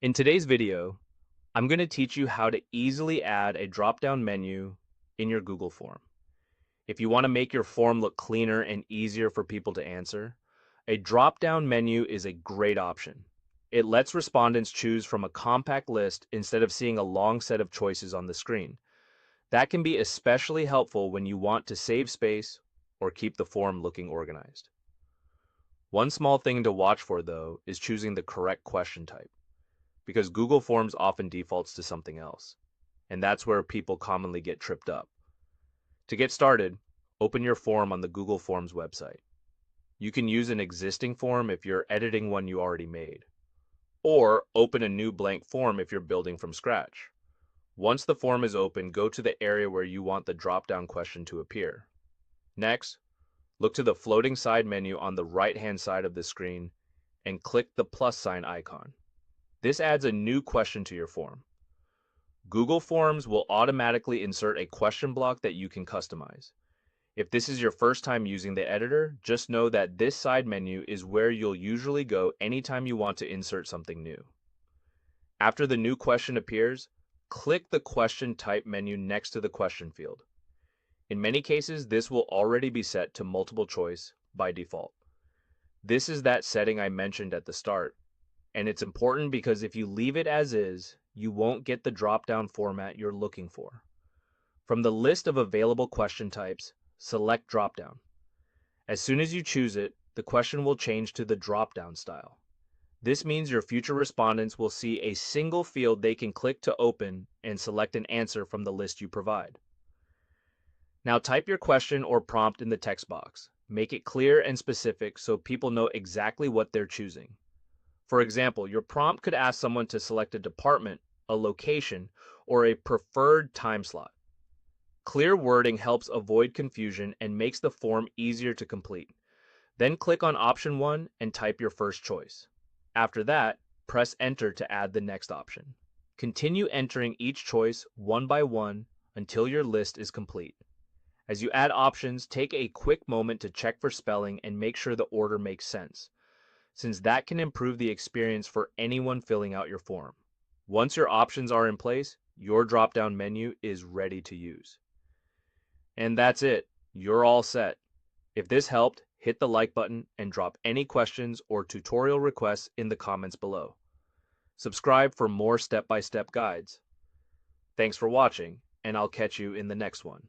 In today's video, I'm going to teach you how to easily add a drop-down menu in your Google form. If you want to make your form look cleaner and easier for people to answer, a drop-down menu is a great option. It lets respondents choose from a compact list instead of seeing a long set of choices on the screen. That can be especially helpful when you want to save space or keep the form looking organized. One small thing to watch for, though, is choosing the correct question type, because Google Forms often defaults to something else, and that's where people commonly get tripped up. To get started, open your form on the Google Forms website. You can use an existing form if you're editing one you already made, or open a new blank form if you're building from scratch. Once the form is open, go to the area where you want the drop-down question to appear. Next, look to the floating side menu on the right-hand side of the screen and click the plus sign icon. This adds a new question to your form. Google Forms will automatically insert a question block that you can customize. If this is your first time using the editor, just know that this side menu is where you'll usually go anytime you want to insert something new. After the new question appears, click the question type menu next to the question field. In many cases, this will already be set to multiple choice by default. This is that setting I mentioned at the start, and it's important because if you leave it as is, you won't get the drop-down format you're looking for. From the list of available question types, select drop-down. As soon as you choose it, the question will change to the drop-down style. This means your future respondents will see a single field they can click to open and select an answer from the list you provide. Now type your question or prompt in the text box. Make it clear and specific so people know exactly what they're choosing. For example, your prompt could ask someone to select a department, a location, or a preferred time slot. Clear wording helps avoid confusion and makes the form easier to complete. Then click on option 1 and type your first choice. After that, press enter to add the next option. Continue entering each choice one by one until your list is complete. As you add options, take a quick moment to check for spelling and make sure the order makes sense, since that can improve the experience for anyone filling out your form. Once your options are in place, your drop-down menu is ready to use. And that's it. You're all set. If this helped, hit the like button and drop any questions or tutorial requests in the comments below. Subscribe for more step-by-step guides. Thanks for watching, and I'll catch you in the next one.